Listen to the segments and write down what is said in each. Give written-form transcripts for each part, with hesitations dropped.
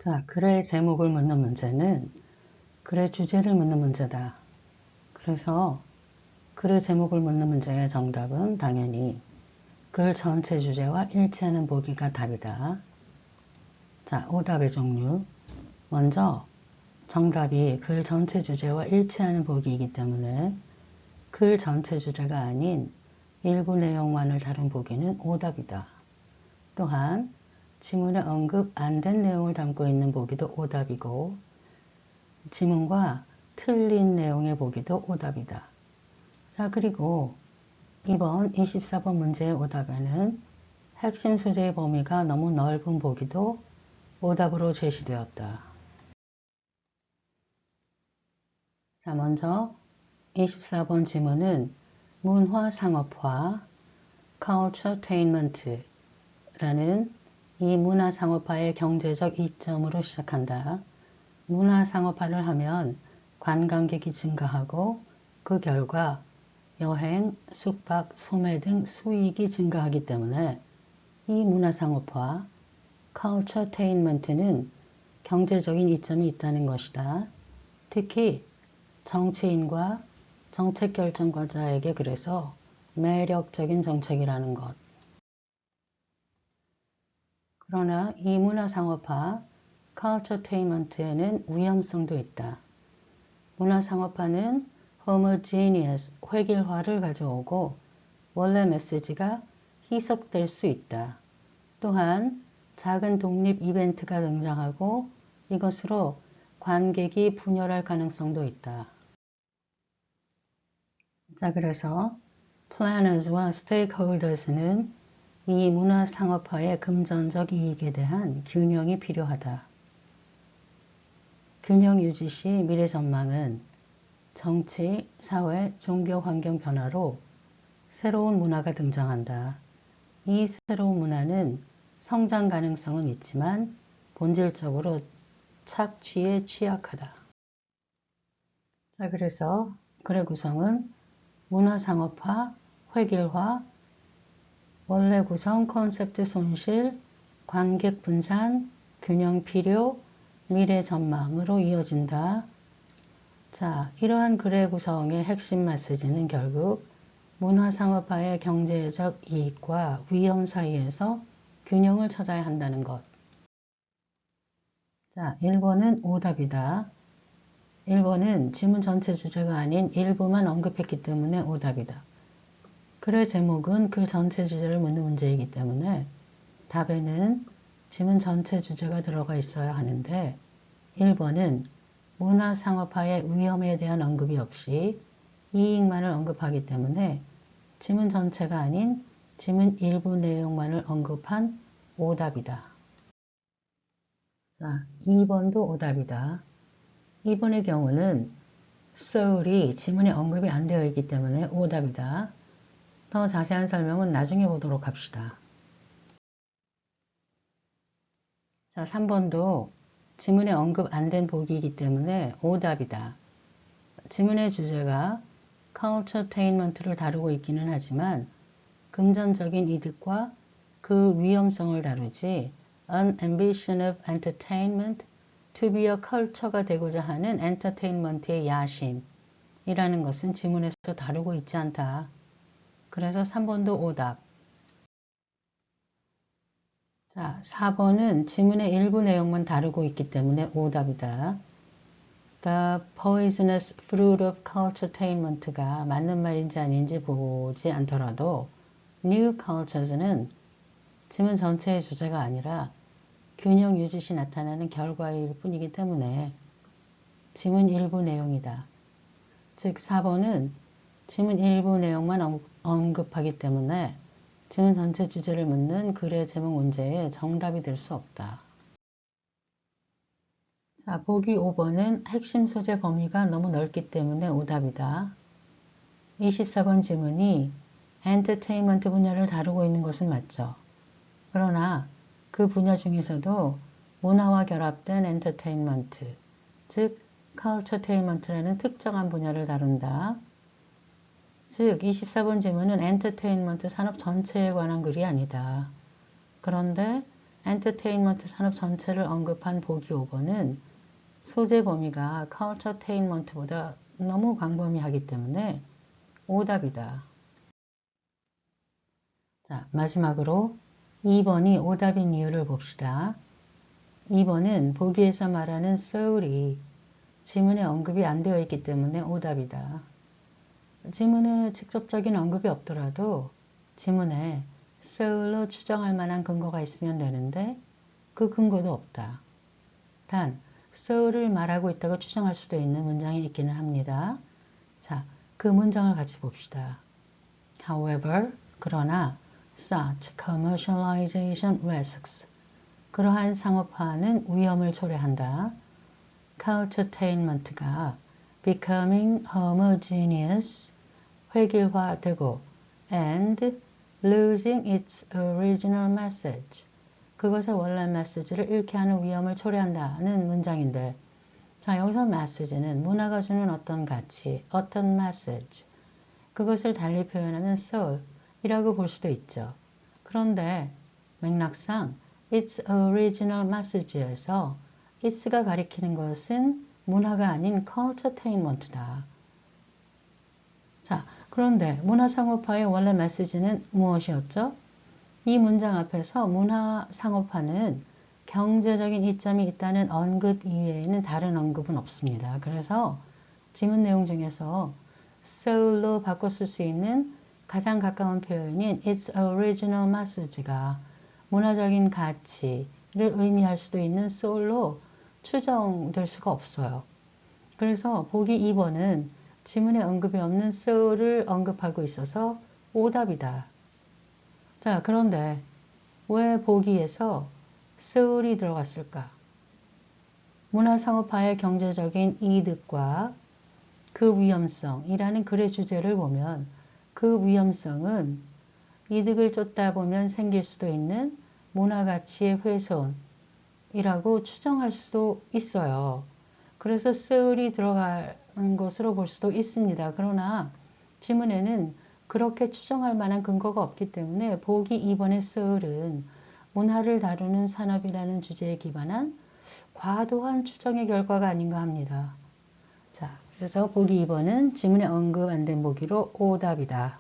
자, 글의 제목을 묻는 문제는 글의 주제를 묻는 문제다. 그래서 글의 제목을 묻는 문제의 정답은 당연히 글 전체 주제와 일치하는 보기가 답이다. 자, 오답의 종류. 먼저 정답이 글 전체 주제와 일치하는 보기이기 때문에 글 전체 주제가 아닌 일부 내용만을 다룬 보기는 오답이다. 또한 지문에 언급 안 된 내용을 담고 있는 보기도 오답이고 지문과 틀린 내용의 보기도 오답이다. 자, 그리고 이번 24번 문제의 오답에는 핵심 소재의 범위가 너무 넓은 보기도 오답으로 제시되었다. 자, 먼저 24번 지문은 문화상업화, culturetainment라는 이 문화상업화의 경제적 이점으로 시작한다. 문화상업화를 하면 관광객이 증가하고 그 결과 여행, 숙박, 소매 등 수익이 증가하기 때문에 이 문화상업화, culturetainment는 경제적인 이점이 있다는 것이다. 특히 정치인과 정책결정가자에게 그래서 매력적인 정책이라는 것. 그러나 이 문화상업화, culturetainment에는 위험성도 있다. 문화상업화는 homogeneous, 획일화를 가져오고 원래 메시지가 희석될 수 있다. 또한 작은 독립 이벤트가 등장하고 이것으로 관객이 분열할 가능성도 있다. 자, 그래서 planners와 stakeholders는 이 문화상업화의 금전적 이익에 대한 균형이 필요하다. 균형 유지 시 미래 전망은 정치, 사회, 종교 환경 변화로 새로운 문화가 등장한다. 이 새로운 문화는 성장 가능성은 있지만 본질적으로 착취에 취약하다. 자, 그래서 글의 구성은 문화상업화, 획일화, 원래 구성, 컨셉트 손실, 관객 분산, 균형 필요, 미래 전망으로 이어진다. 자, 이러한 글의 구성의 핵심 메시지는 결국 문화상업화의 경제적 이익과 위험 사이에서 균형을 찾아야 한다는 것. 자, 1번은 오답이다. 1번은 지문 전체 주제가 아닌 일부만 언급했기 때문에 오답이다. 글의 제목은 글 전체 주제를 묻는 문제이기 때문에 답에는 지문 전체 주제가 들어가 있어야 하는데 1번은 문화상업화의 위험에 대한 언급이 없이 이익만을 언급하기 때문에 지문 전체가 아닌 지문 일부 내용만을 언급한 오답이다. 자, 2번도 오답이다. 2번의 경우는 soul이 지문에 언급이 안 되어 있기 때문에 오답이다. 더 자세한 설명은 나중에 보도록 합시다. 자, 3번도 지문에 언급 안 된 보기이기 때문에 오답이다. 지문의 주제가 culturetainment를 다루고 있기는 하지만 금전적인 이득과 그 위험성을 다루지 an ambition of entertainment to be a culture가 되고자 하는 entertainment의 야심이라는 것은 지문에서 다루고 있지 않다. 그래서 3번도 오답. 자, 4번은 지문의 일부 내용만 다루고 있기 때문에 오답이다. The poisonous fruit of culturetainment가 맞는 말인지 아닌지 보지 않더라도 new cultures는 지문 전체의 주제가 아니라 균형 유지 시 나타나는 결과일 뿐이기 때문에 지문 일부 내용이다. 즉 4번은 지문 일부 내용만 언급하기 때문에 지문 전체 주제를 묻는 글의 제목 문제의 정답이 될 수 없다. 자, 보기 5번은 핵심 소재 범위가 너무 넓기 때문에 오답이다. 24번 지문이 엔터테인먼트 분야를 다루고 있는 것은 맞죠. 그러나 그 분야 중에서도 문화와 결합된 엔터테인먼트, 즉 culturetainment라는 특정한 분야를 다룬다. 즉 24번 지문은 엔터테인먼트 산업 전체에 관한 글이 아니다. 그런데 엔터테인먼트 산업 전체를 언급한 보기 5번은 소재 범위가 컬처테인먼트보다 너무 광범위하기 때문에 오답이다. 자, 마지막으로 2번이 오답인 이유를 봅시다. 2번은 보기에서 말하는 soul이 지문에 언급이 안 되어 있기 때문에 오답이다. 지문에 직접적인 언급이 없더라도 지문에 soul로 추정할 만한 근거가 있으면 되는데 그 근거도 없다. 단 soul을 말하고 있다고 추정할 수도 있는 문장이 있기는 합니다. 자, 그 문장을 같이 봅시다. However, 그러나 such commercialization risks 그러한 상업화는 위험을 초래한다. culturetainment가 becoming homogeneous 획일화되고 and losing its original message 그것의 원래 메시지를 잃게 하는 위험을 초래한다는 문장인데 자 여기서 message는 문화가 주는 어떤 가치, 어떤 message 그것을 달리 표현하는 soul이라고 볼 수도 있죠. 그런데 맥락상 its original message에서 it's가 가리키는 것은 문화가 아닌 culturetainment다. 자, 그런데 문화상업화의 원래 메시지는 무엇이었죠? 이 문장 앞에서 문화상업화는 경제적인 이점이 있다는 언급 이외에는 다른 언급은 없습니다. 그래서 지문 내용 중에서 soul로 바꿔 쓸 수 있는 가장 가까운 표현인 its original message가 문화적인 가치를 의미할 수도 있는 soul로 추정될 수가 없어요. 그래서 보기 2번은 지문에 언급이 없는 soul을 언급하고 있어서 오답이다. 자, 그런데 왜 보기에서 soul이 들어갔을까? 문화상업화의 경제적인 이득과 그 위험성이라는 글의 주제를 보면 그 위험성은 이득을 쫓다 보면 생길 수도 있는 문화가치의 훼손이라고 추정할 수도 있어요. 그래서 soul이 들어간 것으로 볼 수도 있습니다. 그러나 지문에는 그렇게 추정할 만한 근거가 없기 때문에 보기 2번의 soul은 문화를 다루는 산업이라는 주제에 기반한 과도한 추정의 결과가 아닌가 합니다. 자, 그래서 보기 2번은 지문에 언급 안 된 보기로 오답이다.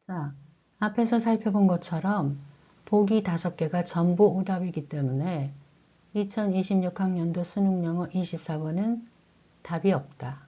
자, 앞에서 살펴본 것처럼 보기 5개가 전부 오답이기 때문에 2026학년도 수능영어 24번은 답이 없다.